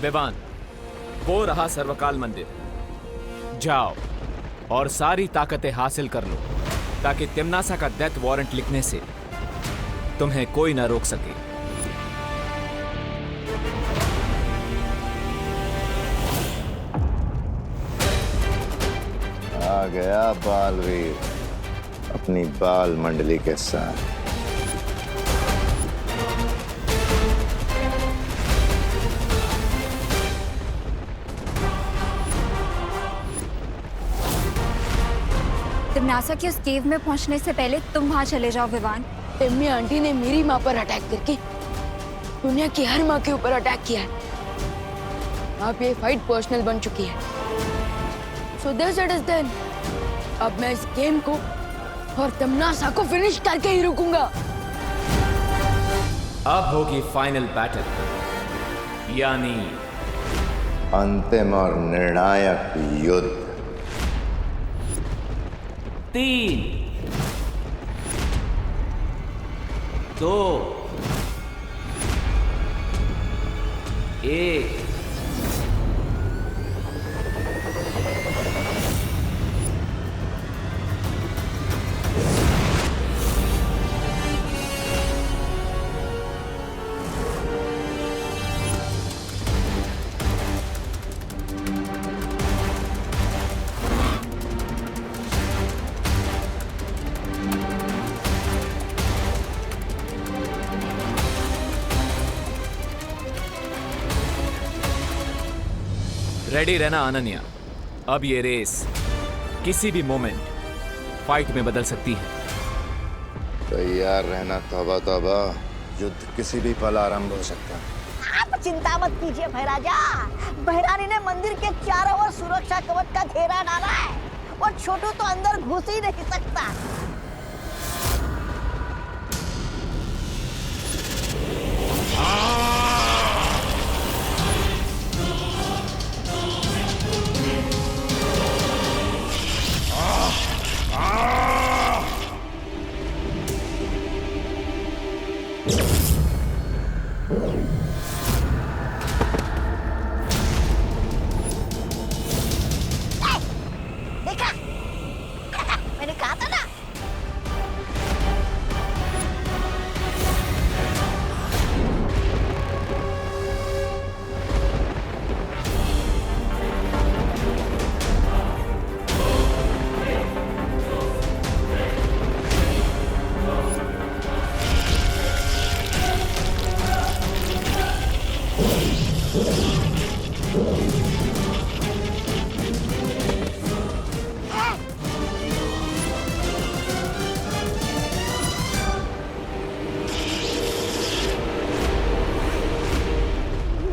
विवान, वो रहा सर्वकाल मंदिर। जाओ और सारी ताकतें हासिल कर लो ताकि तिम्नासा का डेथ वारंट लिखने से तुम्हें कोई ना रोक सके। आ गया बालवीर अपनी बाल मंडली के साथ। तिम्नासा की उस केव में पहुंचने से पहले तुम वहां चले जाओ विवान। टिम्मी आंटी ने मेरी माँ पर अटैक करके दुनिया की हर माँ के ऊपर अटैक किया है। अब ये फाइट पर्सनल बन चुकी है। So this it is then. अब मैं इस गेम को और तिम्नासा को फिनिश करके ही रुकूंगा। अब होगी फाइनल बैटल, यानी अंतिम और निर्णायक युद्ध। 3, 2, 1। रेडी रहना अनन्या, अब ये रेस किसी भी मोमेंट फाइट में बदल सकती है। तैयार रहना तौबा तौबा, युद्ध किसी भी पल आरंभ हो सकता है। आप चिंता मत कीजिए भैराजा, भैरानी ने मंदिर के चारों ओर सुरक्षा कवच का घेरा डाला है और छोटू तो अंदर घुस ही नहीं सकता। देखा मैंने कहा था ना।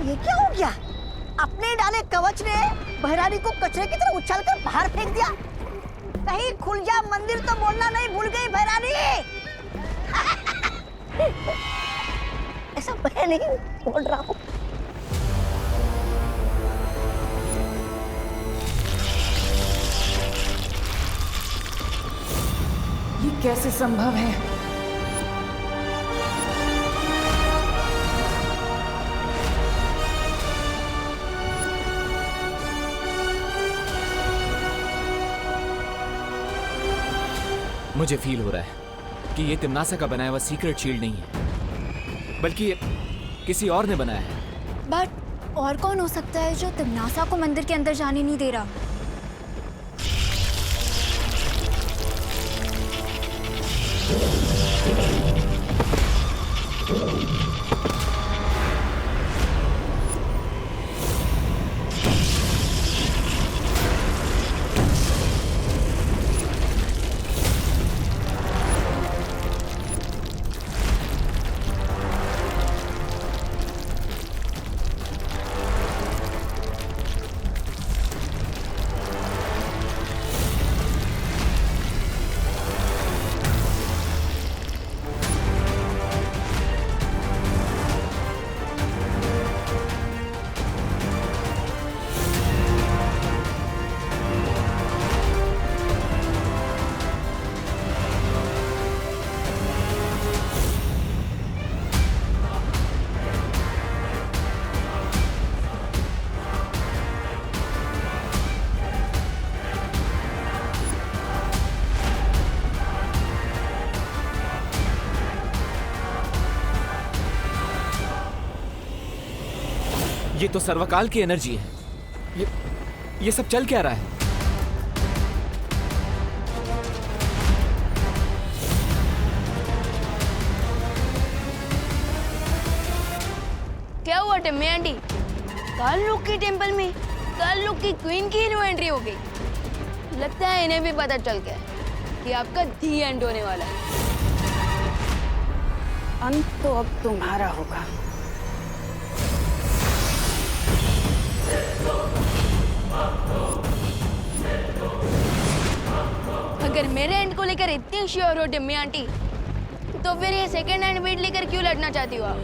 ये क्या हो गया? अपने डाले कवच ने भैरानी को कचरे की तरह उछालकर बाहर फेंक दिया। कहीं खुल जा मंदिर तो बोलना नहीं भूल गई भैरानी। ऐसा मैं नहीं बोल रहा हूँ। ये कैसे संभव है? मुझे फील हो रहा है कि ये तिम्नासा का बनाया हुआ सीक्रेट शील्ड नहीं है, बल्कि ये किसी और ने बनाया है। बट और कौन हो सकता है जो तिम्नासा को मंदिर के अंदर जाने नहीं दे रहा? ये तो सर्वकाल की एनर्जी है। ये सब चल क्या रहा है? क्या हुआ टिम्मी आंटी? काल लोक के टेंपल में काल लोक की क्वीन की न्यू एंट्री हो गई। लगता है इन्हें भी पता चल गया कि आपका दी एंड होने वाला है। अंत तो अब तुम्हारा होगा। अगर मेरे एंड को लेकर इतनी श्योर हो टिम्मी आंटी, तो फिर ये सेकंड हैंड बीट लेकर क्यों लड़ना चाहती हो आप?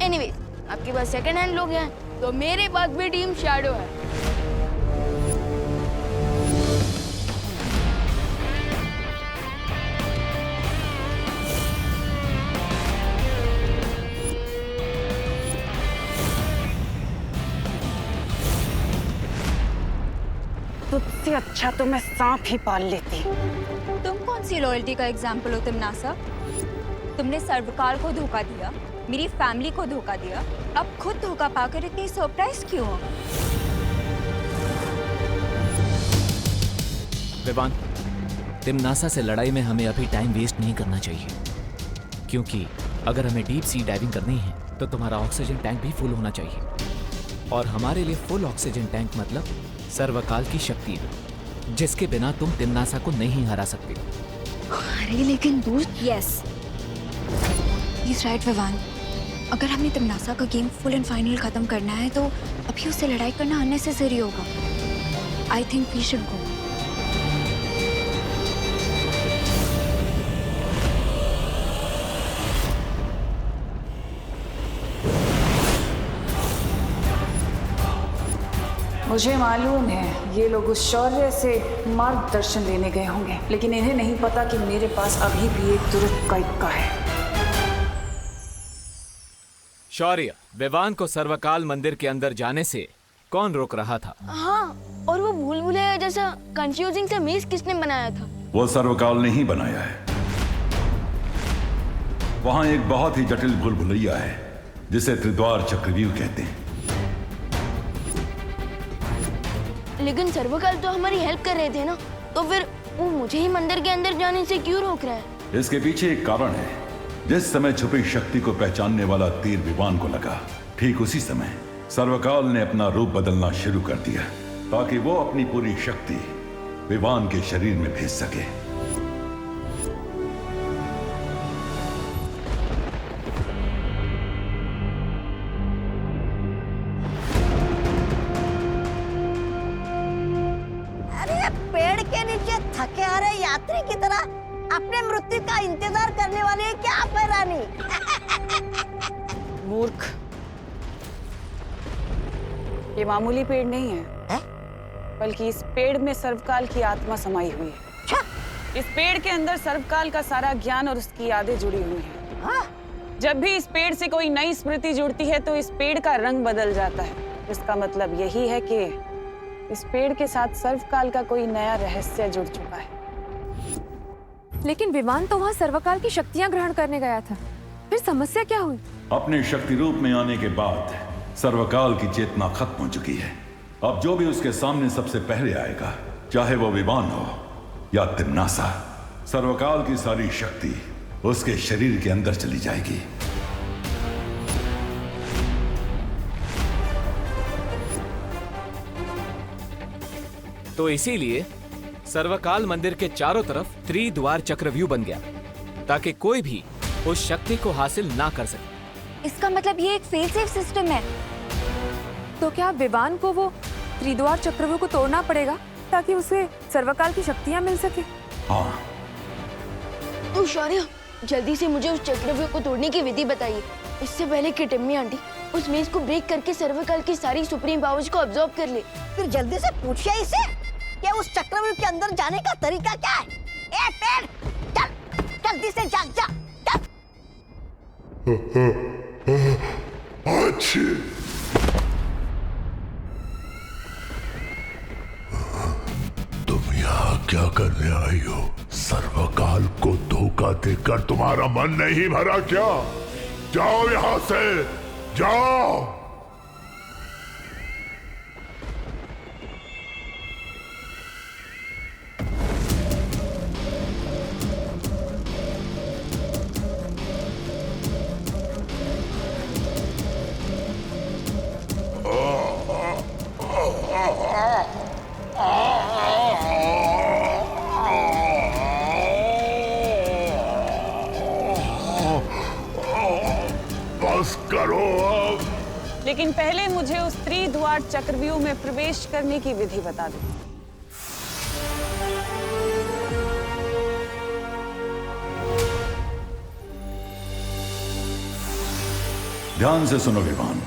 एनीवेज, आपके पास सेकंड हैंड लोग हैं, तो मेरे पास भी टीम शैडो है। तुझसे अच्छा तो मैं सांप ही पाल लेती। तुम कौन सी लॉयल्टी का एग्जाम्पल हो तिमनासा? तुमने सर्वकाल को धोखा दिया, मेरी फैमिली को धोखा दिया, अब खुद धोखा पाकर इतनी सरप्राइज क्यों हो? विवान, तिमनासा से लड़ाई में हमें अभी टाइम वेस्ट नहीं करना चाहिए, क्योंकि अगर हमें डीप सी डाइविंग करनी है तो तुम्हारा ऑक्सीजन टैंक भी फुल होना चाहिए। और हमारे लिए फुल ऑक्सीजन टैंक मतलब सर्वकाल की शक्ति, जिसके बिना तुम तिमनासा को नहीं हरा सकते। अरे लेकिन दोस्त, यस, इज राइट विवान। अगर हमें तिमनासा का गेम फुल एंड फाइनल खत्म करना है तो अभी उससे लड़ाई करना अननेसेसरी होगा। I think we should go. मुझे मालूम है ये लोग उस शौर्य से मार्गदर्शन लेने गए होंगे, लेकिन इन्हें नहीं पता कि मेरे पास अभी भी एक तुरंत का इक्का है। शौर्य, विवान को सर्वकाल मंदिर के अंदर जाने से कौन रोक रहा था? हाँ, और वो भूल भुलैया जैसा कंफ्यूजिंग सा मेज किसने बनाया था? वो सर्वकाल ने ही बनाया है। वहां एक बहुत ही जटिल भूल भुलैया है जिसे त्रिद्वार चक्रव्यूह कहते हैं। लेकिन सर्वकाल तो हमारी हेल्प कर रहे थे ना, तो फिर वो मुझे ही मंदिर के अंदर जाने से क्यों रोक रहा है? इसके पीछे एक कारण है। जिस समय छुपी शक्ति को पहचानने वाला तीर विवान को लगा, ठीक उसी समय सर्वकाल ने अपना रूप बदलना शुरू कर दिया ताकि वो अपनी पूरी शक्ति विवान के शरीर में भेज सके। अरे पेड़ के नीचे थके आ रहे यात्री की तरह अपने मृत्यु का इंतजार करने वाले हैं क्या आप, रानी? मूर्ख, ये मामूली पेड़ नहीं है, बल्कि इस पेड़ में सर्वकाल की आत्मा समाई हुई है। इस पेड़ के अंदर सर्वकाल का सारा ज्ञान और उसकी यादें जुड़ी हुई हैं। जब भी इस पेड़ से कोई नई स्मृति जुड़ती है तो इस पेड़ का रंग बदल जाता है। इसका मतलब यही है कि इस पेड़ के साथ सर्वकाल का कोई नया रहस्य जुड़ चुका है। लेकिन विवान तो वहाँ सर्वकाल की शक्तियाँ ग्रहण करने गया था, फिर समस्या क्या हुई? अपने शक्ति रूप में आने के बाद सर्वकाल की चेतना खत्म हो चुकी है। अब जो भी उसके सामने सबसे पहले आएगा, चाहे वो विवान हो या तिमनासा, सर्वकाल की सारी शक्ति उसके शरीर के अंदर चली जाएगी। तो इसीलिए सर्वकाल मंदिर के चारों तरफ त्रिद्वार चक्रव्यूह बन गया ताकि कोई भी उस शक्ति को हासिल ना कर सके। इसका मतलब ये एक फेल सेफ सिस्टम है। तो क्या विवान को वो त्रिद्वार चक्रव्यूह को तोड़ना पड़ेगा ताकि उसे सर्वकाल की शक्तियाँ मिल सके? हाँ। तो शौर्य, जल्दी से मुझे उस चक्रव्यूह को तोड़ने की विधि बताइए, इससे पहले कि टिम्मी आंटी उस मेज को ब्रेक करके सर्वकाल की सारी सुप्रीम पावर्स को अब्सॉर्ब कर ले। फिर जल्दी से पूछिए इसे कि उस चक्रव्यूह के अंदर जाने का तरीका क्या है। ए पेड़, चल जल्दी से जा जा चल। तुम यहाँ क्या करने आई हो? सर्वकाल को धोखा देकर तुम्हारा मन नहीं भरा क्या? जाओ यहाँ से, जाओ। बस करो अब। लेकिन पहले मुझे उस त्रिद्वार चक्रव्यूह में प्रवेश करने की विधि बता दो। ध्यान से सुनो विमान।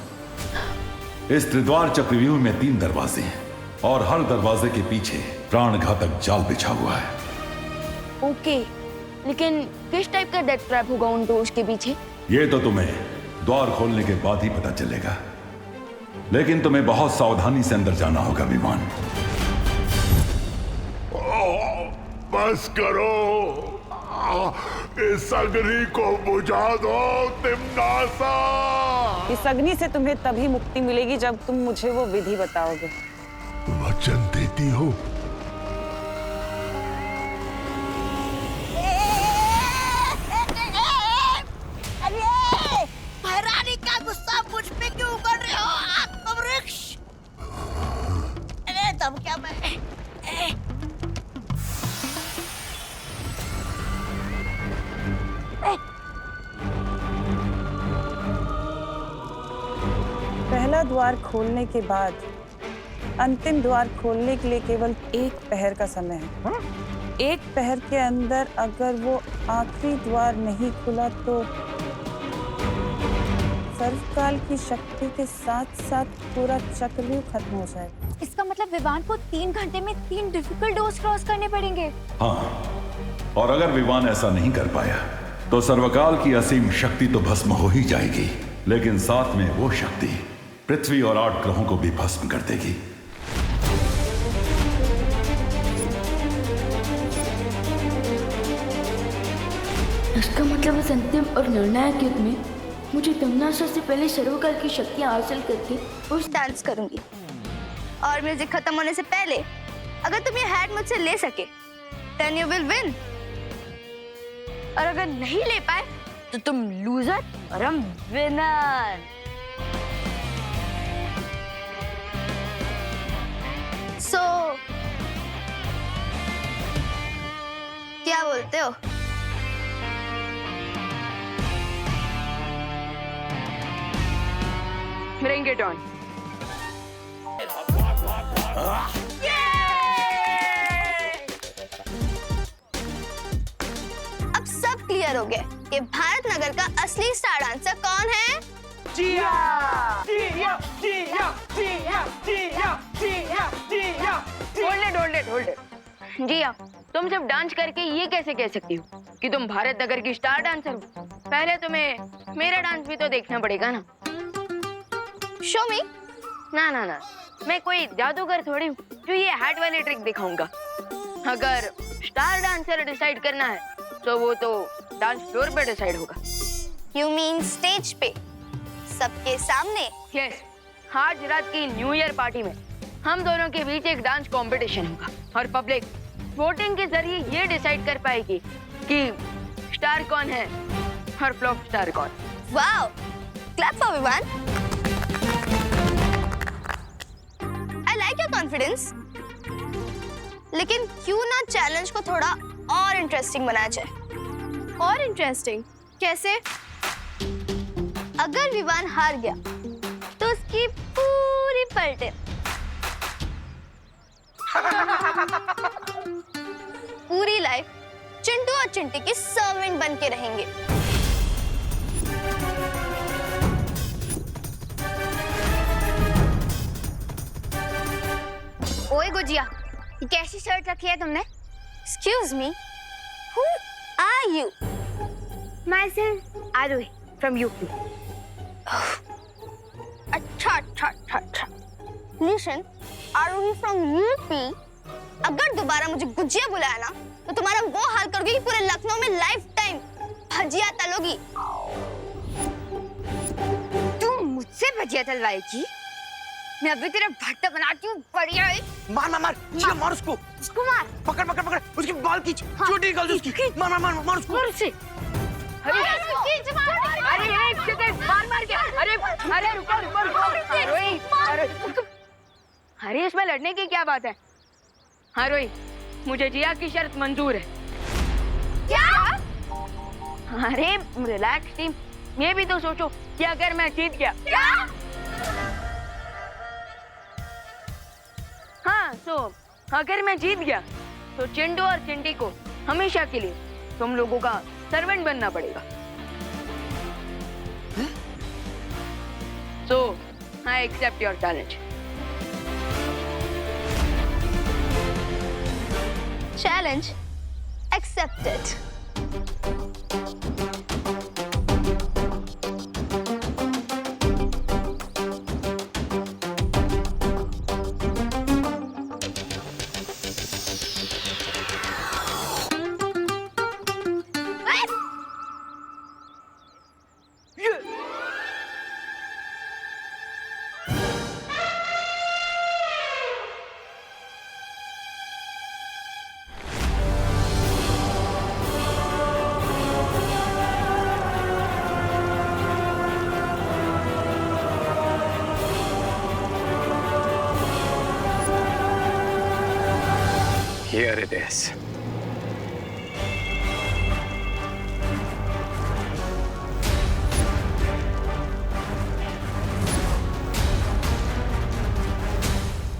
इस त्रिद्वार चक्रव्यूह में 3 दरवाजे हैं और हर दरवाजे के पीछे प्राणघातक जाल बिछा हुआ है। ओके, लेकिन किस टाइप का डेथ ट्रैप होगा उन डोर्स के पीछे? ये तो तुम्हें द्वार खोलने के बाद ही पता चलेगा, लेकिन तुम्हें बहुत सावधानी से अंदर जाना होगा विमान। बस करो, इस अग्नि को बुझा दो तिम्नासा। इस अग्नि से तुम्हें तभी मुक्ति मिलेगी जब तुम मुझे वो विधि बताओगे। वचन देती हो? अरे महारानी का गुस्सा मुझ पे क्यों उगल रहे हो आत्मवृक्ष? अरे तब क्या मैं पहला द्वार खोलने के बाद अंतिम द्वार खोलने के लिए केवल 1 पहर का समय है। 1 पहर के अंदर अगर वो आखिरी द्वार नहीं खुला तो सर्वकाल की शक्ति के साथ साथ पूरा चक्रव्यूह खत्म हो जाएगा। इसका मतलब विवान को 3 घंटे में 3 डिफिकल्ट डोर्स क्रॉस करने पड़ेंगे। हाँ, और अगर विमान ऐसा नहीं कर पाया तो सर्वकाल की असीम शक्ति तो भस्म हो ही जाएगी, लेकिन साथ में वो शक्ति पृथ्वी और 8 ग्रहों को भी भस्म कर देगी। इसका मतलब इस अंतिम और निर्णायक युद्ध में मुझे तिम्नासा से पहले सर्वकाल की शक्तियां हासिल करके उस डांस करूंगी और म्यूजिक खत्म होने से पहले अगर तुम ये हैट मुझसे ले सके देन यू विल विन, और अगर नहीं ले पाए तो तुम लूजर और हम विनर। सो क्या बोलते हो? Bring it on. अब सब क्लियर हो गया कि भारत नगर का असली स्टार डांसर कौन है? जिया, जिया, जिया, जिया, जिया, जिया, जिया। Hold it. जिया, तुम सिर्फ डांस करके ये कैसे कह सकती हो कि तुम भारत नगर की स्टार डांसर हो? पहले तुम्हें मेरा डांस भी तो देखना पड़ेगा ना। शो मी। ना, मैं कोई जादूगर थोड़ी हूँ जो ये हैट वाली ट्रिक दिखाऊंगा। अगर स्टार डांसर डिसाइड करना है तो वो तो डांस फ्लोर पे डिसाइड होगा। यू मीन स्टेज पे सबके सामने? यस, आज रात की न्यू ईयर पार्टी में हम दोनों के बीच एक डांस कंपटीशन होगा और पब्लिक वोटिंग के जरिए ये डिसाइड कर पाएगी कि स्टार कौन है और फ्लॉप स्टार कौन। Wow, clap for Vivaan. I like your confidence, लेकिन क्यों ना चैलेंज को थोड़ा और इंटरेस्टिंग बनाया जाए? और इंटरेस्टिंग कैसे? अगर विवान हार गया तो उसकी पूरी पलटे पूरी लाइफ चिंटू और चिंटी की सर्वेंट बन के रहेंगे। ओए गुजिया, ये कैसी शर्ट रखी है तुमने? Excuse me, who are you? Myself, Arohi from UP. अच्छा। Listen, Arohi from UP. अगर दोबारा मुझे गुजिया बुलाया ना, तो तुम्हारा वो हाल करोगी कि पूरे लखनऊ में लाइफ टाइम भजिया तलोगी। तुम मुझ मुझसे भजिया तलवाएगी? मैं अभी तेरा भट्टा बनाती हूँ, बढ़िया है। मार मार मार, जिया मार उसको। उसको मार। पकड़ पकड़ पकड़, उसकी बाल खींच, चोटी निकाल दे उसकी। मार मार मार मार उसको। मार उसे। अरे खींच मार। अरे एक सेकंड, मार मार के। अरे अरे रुको रुको रुको। रोई, अरे इसमें लड़ने की क्या बात है? हाँ रोई, मुझे जिया की शर्त मंजूर है। क्या? अरे रिलैक्स टीम, ये भी तो सोचो कि अगर मैं जीत गया। क्या? हाँ तो अगर मैं जीत गया तो चिंटू और चिंटी को हमेशा के लिए तुम लोगों का सर्वेंट बनना पड़ेगा। So I accept your challenge. Challenge accepted. Here it is.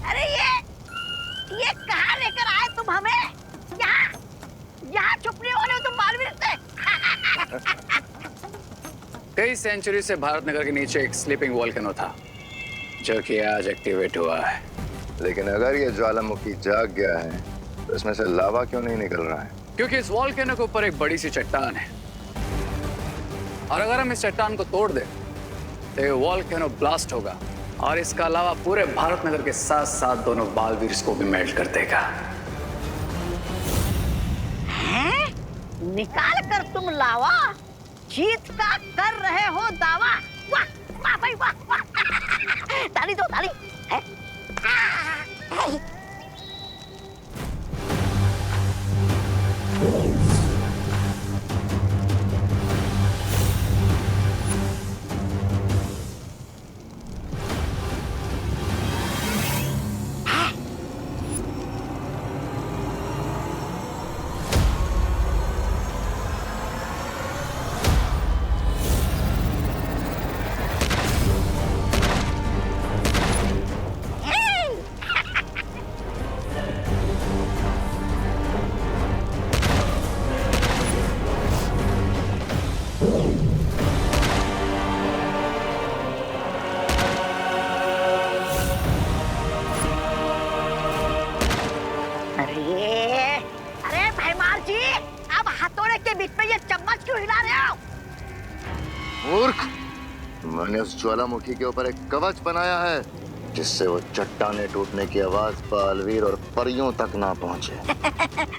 अरे ये कहाँ लेकर आए तुम हमें? यहाँ छुप नहीं होने तुम बालवीर से। कई सेंचुरी से भारत नगर के नीचे एक स्लीपिंग वोल्केनो था जो कि आज एक्टिवेट हुआ है। लेकिन अगर ये ज्वालामुखी जाग गया है तो इसमें से लावा क्यों नहीं निकल रहा है? क्योंकि इस वोल्केनो के ऊपर एक बड़ी सी चट्टान है और अगर हम इस चट्टान को तोड़ दें तो ये वोल्केनो ब्लास्ट होगा और इसका अलावा पूरे भारत नगर के साथ साथ दोनों बालवीर को भी मेल्ट कर देगा। हैं? निकाल कर तुम लावा, जीत का कर रहे हो दावा। वाह वाह भाई वाह वाह। ताली दो ताली। मूर्ख, मैंने उस ज्वालामुखी के ऊपर एक कवच बनाया है जिससे वो चट्टाने टूटने की आवाज बालवीर और परियों तक ना पहुंचे।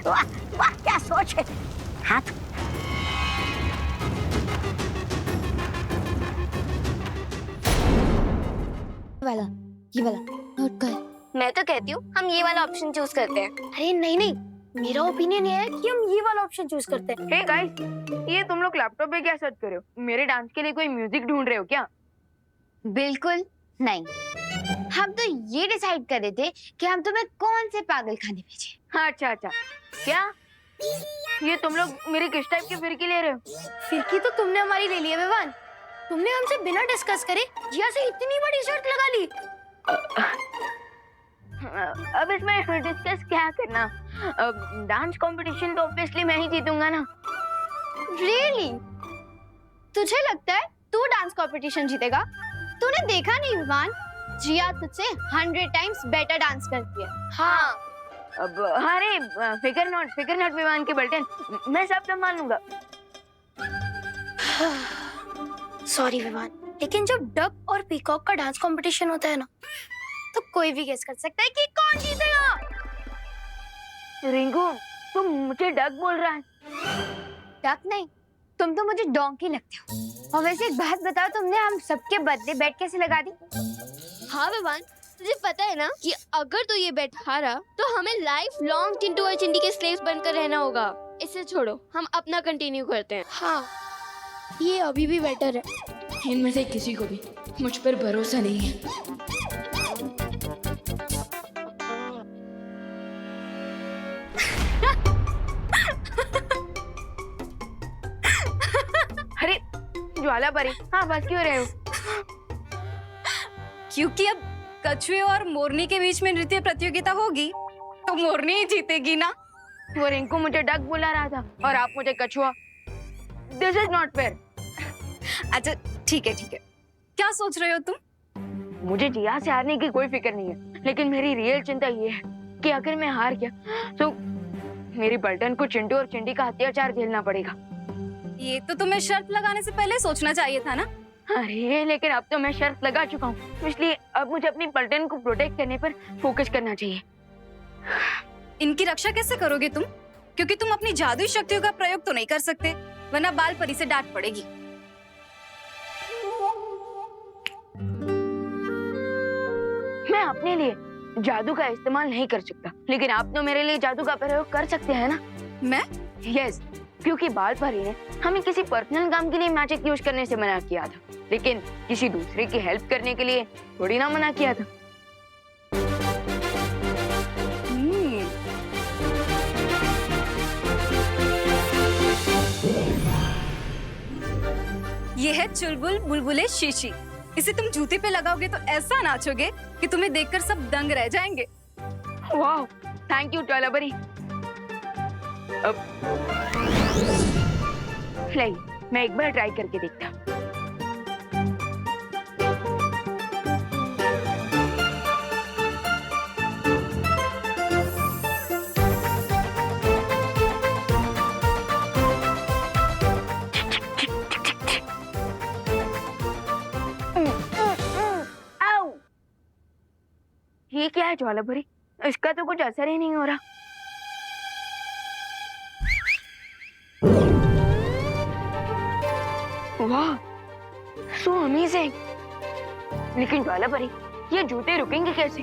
वाह वाह क्या सोच है। हाथ वाला, ये वाला नोट कर। मैं तो कहती हूँ हम ये वाला ऑप्शन चूज करते हैं। अरे नहीं नहीं, मेरा ओपिनियन ये है कि हम ये वाला ऑप्शन चूज करते हैं। हे गाइस, ये तुम लोग लैपटॉप पे क्या सर्च कर रहे हो? मेरे डांस के लिए कोई म्यूजिक ढूंढ रहे हो क्या? बिल्कुल नहीं, हम तो ये डिसाइड कर रहे थे कि हम तुम्हें कौन से पागल खाने भेजे। अच्छा अच्छा, क्या ये तुम लोग मेरी किस टाइप की फिरकी ले रहे हो? फिरकी तो तुमने हमारी ले ली है विवान। तुमने हमसे बिना डिस्कस करे जिया से इतनी बड़ी शर्त लगा ली। अब इसमें डिस्कस क्या करना? डांस कंपटीशन तो ऑब्वियसली मैं ही जीतूंगा ना। रियली? तुझे लगता है तू डांस कंपटीशन जीतेगा? तूने देखा नहीं विवान, जिया तुझसे 100 टाइम्स बेटर डांस करती है। हाँ। अब अरे फिकर नॉट विवान के बल्टन, मैं सब संभाल लूंगा। सॉरी विवान, लेकिन जब डक और पीकॉक का डांस कंपटीशन होता है ना, तो कोई भी गेस कर सकता है कि कौन जीतेगा। रिंकू, तुम मुझे डक बोल रहा है? डक नहीं, तुम तो मुझे डोंकी लगते हो। और वैसे एक बात बताओ, तुमने हम सबके बर्थडे बेट कैसे लगा दी? हाँ विवान, तुझे पता है ना कि अगर तू ये बेट हारा तो हमें लाइफ लॉन्ग चिंटू और चिंटी के स्लेव्स बनकर रहना होगा। इसे छोड़ो, हम अपना कंटिन्यू करते हैं। हाँ, ये अभी भी बेटर है। इनमें से किसी को भी मुझ पर भरोसा नहीं है। अरे ज्वाला परी, हाँ बस क्यों रहे हो? क्योंकि अब कछुए और मोरनी के बीच में नृत्य प्रतियोगिता होगी तो मोरनी ही जीतेगी ना। वो रिंकू मुझे डक बुला रहा था और आप मुझे कछुआ। This is not fair. अच्छा ठीक है, क्या सोच रहे हो तुम? मुझे जिया से हारने की कोई फिक्र नहीं है, लेकिन मेरी रियल चिंता ये है कि अगर मैं हार गया तो मेरी पलटन को चिंटू और चिंटी का अत्याचार झेलना पड़ेगा। ये तो तुम्हें शर्त लगाने से पहले सोचना चाहिए था ना। अरे लेकिन अब तो मैं शर्त लगा चुका हूँ, इसलिए अब मुझे अपनी पलटन को प्रोटेक्ट करने पर फोकस करना चाहिए। इनकी रक्षा कैसे करोगे तुम? क्योंकि तुम अपनी जादुई शक्तियों का प्रयोग तो नहीं कर सकते, वरना बाल परी से डांट पड़ेगी। मैं अपने लिए जादू का इस्तेमाल नहीं कर सकता, लेकिन आप तो मेरे लिए जादू का प्रयोग कर सकते हैं ना? मैं? यस, क्योंकि बाल परी ने हमें किसी पर्सनल काम के लिए मैजिक यूज करने से मना किया था, लेकिन किसी दूसरे की हेल्प करने के लिए थोड़ी ना मना किया था। ये है चुलबुल बुलबुले शीशी। इसे तुम जूते पे लगाओगे तो ऐसा नाचोगे कि तुम्हें देखकर सब दंग रह जाएंगे। वाह, थैंक यू ज्वाला परी। अब मैं एक बार ट्राई करके देखता। ये क्या है ज्वाला परी? इसका तो कुछ असर ही नहीं हो रहा। वाह, सो अमेजिंग। लेकिन ज्वाला परी, ये जूते रुकेंगे कैसे?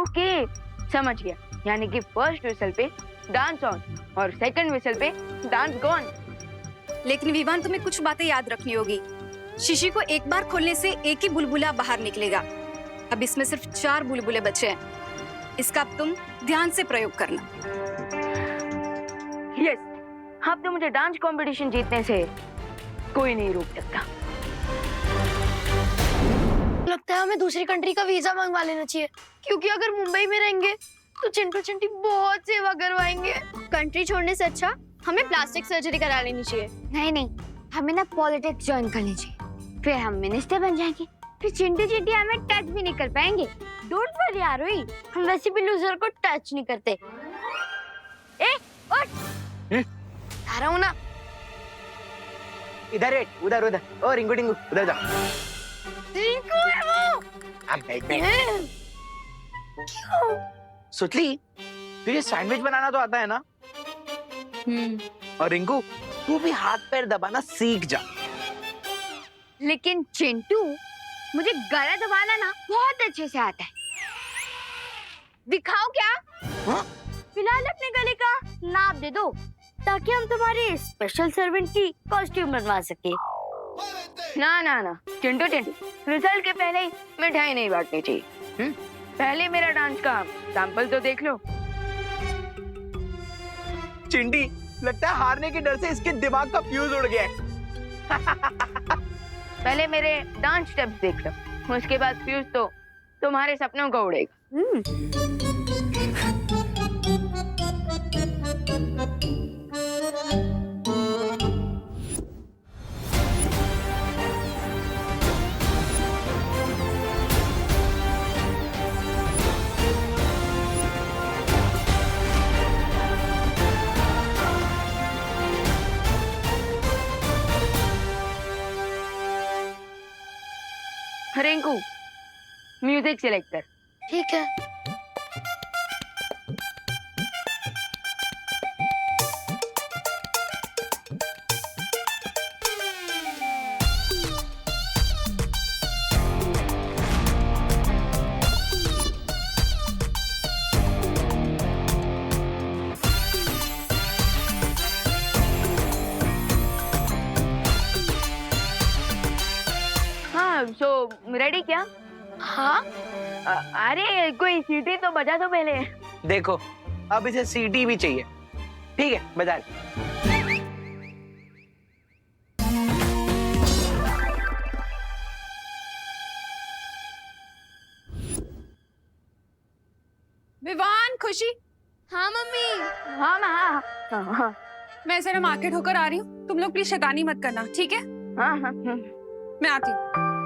ओके, समझ गया। यानी कि फर्स्ट विसल पे डांस ऑन और सेकंड विसल पे डांस गॉन। लेकिन विवान, तुम्हें कुछ बातें याद रखनी होगी। शीशी को एक बार खोलने से एक ही बुलबुला बाहर निकलेगा। अब इसमें सिर्फ 4 बुलबुले बचे हैं। इसका अब तुम ध्यान से प्रयोग करना। यस, अब तो मुझे डांस कंपटीशन जीतने से कोई नहीं रोक सकता। लगता है हमें दूसरी कंट्री का वीजा मंगवा लेना चाहिए, क्योंकि अगर मुंबई में रहेंगे तो चिंटू चिंटी बहुत सेवा करवाएंगे। कंट्री छोड़ने से अच्छा हमें प्लास्टिक सर्जरी करा लेनी चाहिए। नहीं, हमें ना पॉलिटिक्स ज्वाइन करनी चाहिए, फिर हम मिनिस्टर बन जाएंगे, फिर चिंटू चिंटी हमें टच भी नहीं कर पाएंगे। डोंट वरी आरोही, हम वैसे भी लूजर को टच नहीं करते। ए, उठ! आ रहा हूँ ना। इधर है, उधर उधर। ओ रिंकू टिंकू, उधर जा। रिंकू है वो। अब बैठ। सुतली, तुझे सैंडविच बनाना तो आता है ना? और रिंकू, तू भी हाथ पैर दबाना सीख जा। लेकिन चिंटू, मुझे गला दबाना ना बहुत अच्छे से आता है। दिखाओ क्या? फिलहाल अपने गले का नाप दे दो, ताकि हम तुम्हारे स्पेशल सर्वेंट की कॉस्ट्यूम बनवा सके। ना, चिंटू चिंटू, रिजल्ट के पहले ही मिठाई नहीं बांटनी चाहिए। पहले मेरा डांस का सैंपल तो देख लो। चिंटी, लगता है हारने के डर से इसके दिमाग का फ्यूज उड़ गया है। पहले मेरे डांस स्टेप्स देख लो, उसके बाद फ्यूज तो तुम्हारे सपनों को उड़ेगा। रिंकू, म्यूजिक सिलेक्ट कर। ठीक है। हाँ सो रेडी क्या? हाँ अरे कोई सीटी तो बजा दो पहले। देखो अब इसे सीटी भी चाहिए। ठीक है बजा ले। विवान, खुशी। हाँ मम्मी। हाँ हाँ हाँ मैं जरा मार्केट होकर आ रही हूँ, तुम लोग प्लीज शैतानी मत करना, ठीक है? हाँ हाँ मैं आती हूँ।